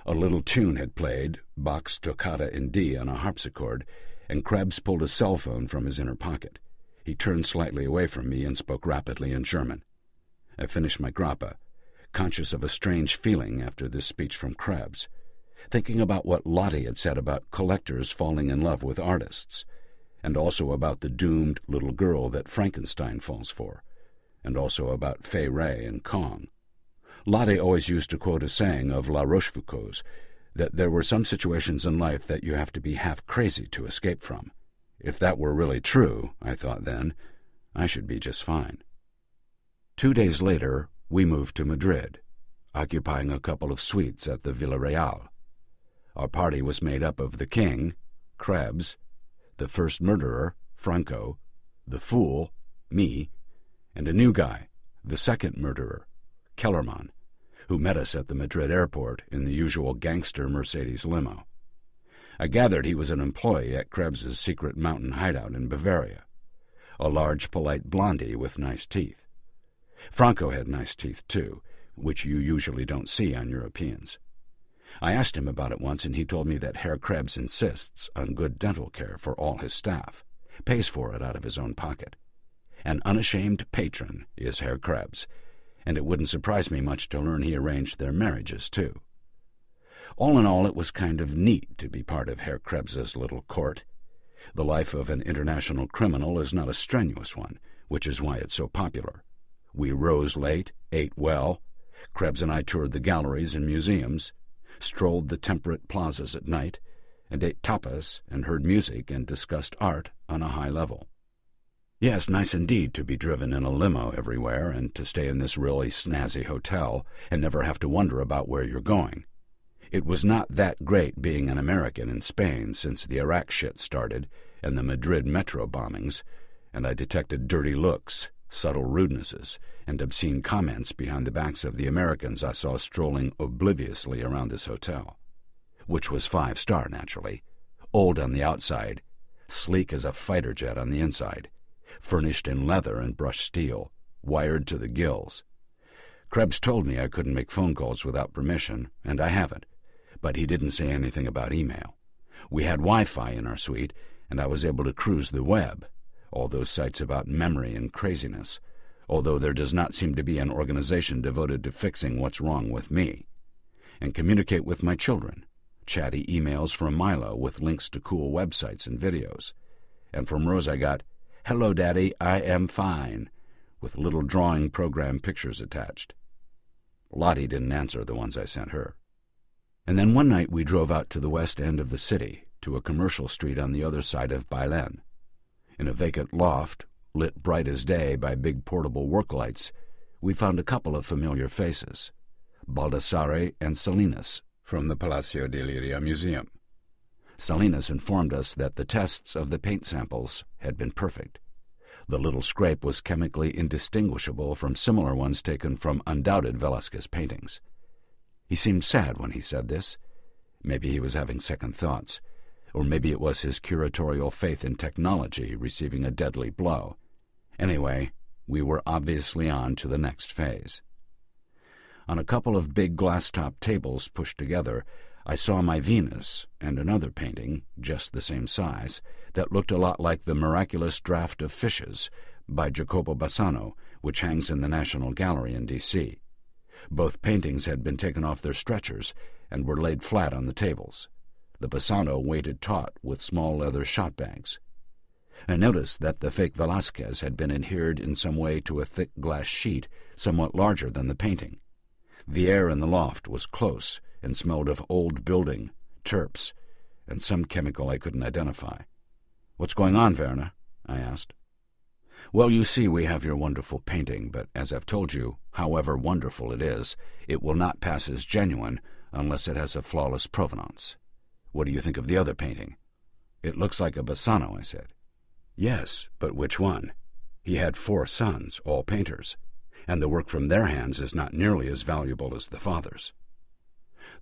A little tune had played, Bach's Toccata in D on a harpsichord, and Krebs pulled a cell phone from his inner pocket. He turned slightly away from me and spoke rapidly in German. I finished my grappa, conscious of a strange feeling after this speech from Krebs, thinking about what Lottie had said about collectors falling in love with artists, and also about the doomed little girl that Frankenstein falls for, and also about Fay Wray and Kong. Lottie always used to quote a saying of La Rochefoucauld's, that there were some situations in life that you have to be half crazy to escape from. If that were really true, I thought then, I should be just fine. 2 days later, we moved to Madrid, occupying a couple of suites at the Villa Real. Our party was made up of the king, Krebs, the first murderer, Franco, the fool, me, and a new guy, the second murderer, Kellerman, who met us at the Madrid airport in the usual gangster Mercedes limo. I gathered he was an employee at Krebs's secret mountain hideout in Bavaria, a large, polite blondie with nice teeth. Franco had nice teeth, too, which you usually don't see on Europeans. I asked him about it once, and he told me that Herr Krebs insists on good dental care for all his staff, pays for it out of his own pocket. An unashamed patron is Herr Krebs, and it wouldn't surprise me much to learn he arranged their marriages, too. All in all, it was kind of neat to be part of Herr Krebs's little court. The life of an international criminal is not a strenuous one, which is why it's so popular. We rose late, ate well. Krebs and I toured the galleries and museums, strolled the temperate plazas at night, and ate tapas and heard music and discussed art on a high level. Yes, nice indeed to be driven in a limo everywhere and to stay in this really snazzy hotel and never have to wonder about where you're going. It was not that great being an American in Spain since the Iraq shit started and the Madrid metro bombings, and I detected dirty looks, subtle rudenesses, and obscene comments behind the backs of the Americans I saw strolling obliviously around this hotel, which was 5-star, naturally, old on the outside, sleek as a fighter jet on the inside, furnished in leather and brushed steel, wired to the gills. Krebs told me I couldn't make phone calls without permission, and I haven't, but he didn't say anything about email. We had Wi-Fi in our suite, and I was able to cruise the web, all those sites about memory and craziness, although there does not seem to be an organization devoted to fixing what's wrong with me, and communicate with my children, chatty emails from Milo with links to cool websites and videos, and from Rose I got, "Hello, Daddy, I am fine," with little drawing program pictures attached. Lottie didn't answer the ones I sent her. And then one night we drove out to the west end of the city, to a commercial street on the other side of Bailen. In a vacant loft, lit bright as day by big portable work lights, we found a couple of familiar faces, Baldassare and Salinas from the Palacio di Liria Museum. Salinas informed us that the tests of the paint samples had been perfect. The little scrape was chemically indistinguishable from similar ones taken from undoubted Velázquez paintings. He seemed sad when he said this. Maybe he was having second thoughts, or maybe it was his curatorial faith in technology receiving a deadly blow. Anyway, we were obviously on to the next phase. On a couple of big glass-top tables pushed together, I saw my Venus and another painting, just the same size, that looked a lot like The Miraculous Draft of Fishes by Jacopo Bassano, which hangs in the National Gallery in D.C. Both paintings had been taken off their stretchers and were laid flat on the tables. The Bassano weighted taut with small leather shot bags. I noticed that the fake Velázquez had been adhered in some way to a thick glass sheet somewhat larger than the painting. The air in the loft was close and smelled of old building, terps, and some chemical I couldn't identify. "What's going on, Werner?" I asked. "Well, you see, we have your wonderful painting, but as I've told you, however wonderful it is, it will not pass as genuine unless it has a flawless provenance. What do you think of the other painting?" "It looks like a Bassano," I said. "Yes, but which one? He had 4 sons, all painters, and the work from their hands is not nearly as valuable as the father's."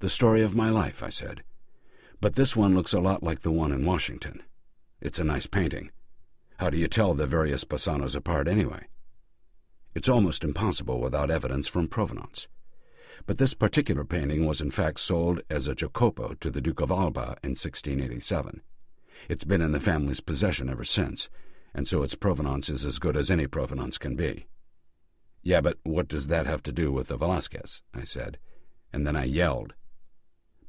"The story of my life," I said. "But this one looks a lot like the one in Washington. It's a nice painting. How do you tell the various Bassanos apart anyway?" "It's almost impossible without evidence from provenance. But this particular painting was in fact sold as a Jacopo to the Duke of Alba in 1687. It's been in the family's possession ever since, and so its provenance is as good as any provenance can be. "Yeah, but what does that have to do with the Velázquez?" I said, and then I yelled.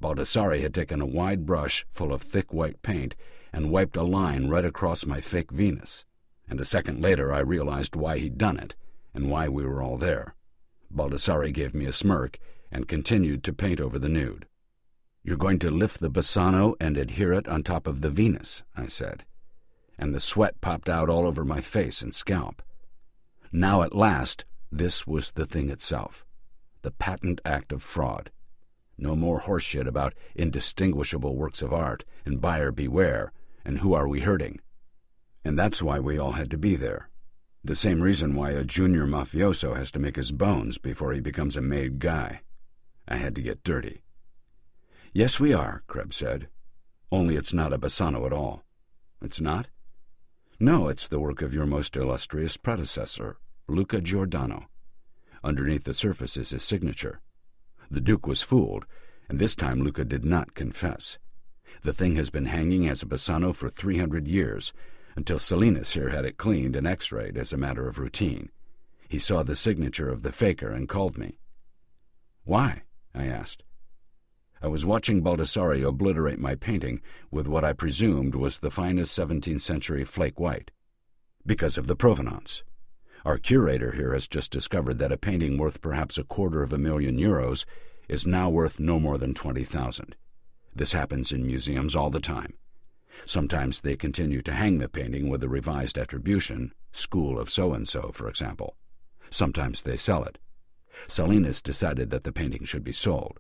Baldassare had taken a wide brush full of thick white paint and wiped a line right across my fake Venus, and a second later I realized why he'd done it and why we were all there. Baldassare gave me a smirk and continued to paint over the nude. "You're going to lift the Bassano and adhere it on top of the Venus," I said, and the sweat popped out all over my face and scalp. Now at last, this was the thing itself, the patent act of fraud. No more horseshit about indistinguishable works of art and buyer beware and who are we hurting. And that's why we all had to be there. The same reason why a junior mafioso has to make his bones before he becomes a made guy. I had to get dirty. "Yes, we are," Krebs said. "Only it's not a Bassano at all." "It's not?" "No, it's the work of your most illustrious predecessor, Luca Giordano. Underneath the surface is his signature. The Duke was fooled, and this time Luca did not confess. The thing has been hanging as a Bassano for 300 years, until Salinas here had it cleaned and x-rayed as a matter of routine. He saw the signature of the faker and called me." "Why?" I asked. I was watching Baldassare obliterate my painting with what I presumed was the finest 17th century flake white. "Because of the provenance. Our curator here has just discovered that a painting worth perhaps €250,000 is now worth no more than 20,000. This happens in museums all the time. Sometimes they continue to hang the painting with a revised attribution, School of so-and-so, for example. Sometimes they sell it. Salinas decided that the painting should be sold.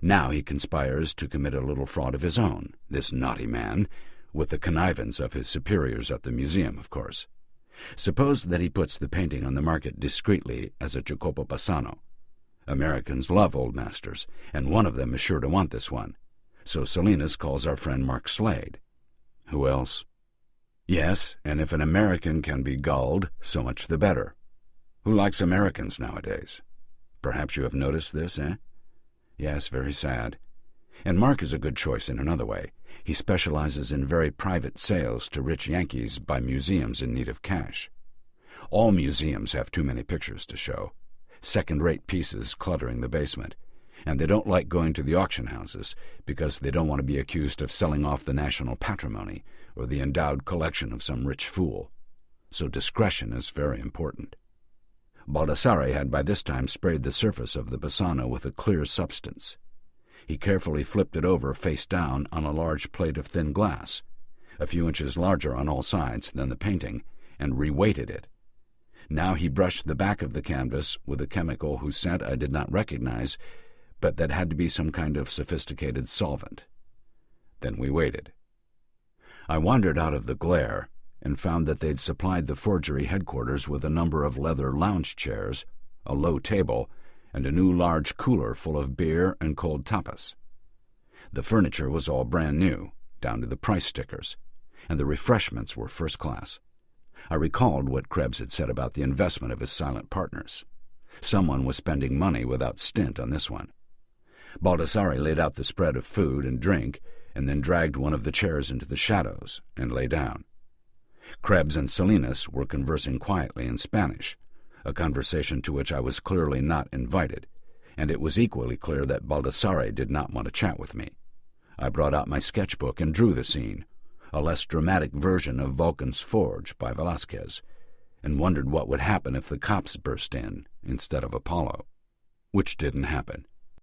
Now he conspires to commit a little fraud of his own, this naughty man, with the connivance of his superiors at the museum, of course. Suppose that he puts the painting on the market discreetly as a Jacopo Bassano. Americans love old masters, and one of them is sure to want this one. So Salinas calls our friend Mark Slade. Who else? Yes, and if an American can be gulled, so much the better. Who likes Americans nowadays? Perhaps you have noticed this, eh? Yes, very sad. And Mark is a good choice in another way. He specializes in very private sales to rich Yankees by museums in need of cash. All museums have too many pictures to show, second-rate pieces cluttering the basement, and they don't like going to the auction houses because they don't want to be accused of selling off the national patrimony or the endowed collection of some rich fool. So discretion is very important. Baldassare had by this time sprayed the surface of the Bassano with a clear substance. He carefully flipped it over face down on a large plate of thin glass, a few inches larger on all sides than the painting, and reweighted it. Now he brushed the back of the canvas with a chemical whose scent I did not recognize, but that had to be some kind of sophisticated solvent. Then we waited. I wandered out of the glare and found that they'd supplied the forgery headquarters with a number of leather lounge chairs, a low table, and a new large cooler full of beer and cold tapas. The furniture was all brand new, down to the price stickers, and the refreshments were first class. I recalled what Krebs had said about the investment of his silent partners. Someone was spending money without stint on this one. Baldassare laid out the spread of food and drink, and then dragged one of the chairs into the shadows and lay down. Krebs and Salinas were conversing quietly in Spanish, a conversation to which I was clearly not invited, and it was equally clear that Baldassare did not want to chat with me. I brought out my sketchbook and drew the scene, a less dramatic version of Vulcan's Forge by Velázquez, and wondered what would happen if the cops burst in instead of Apollo. Which didn't happen.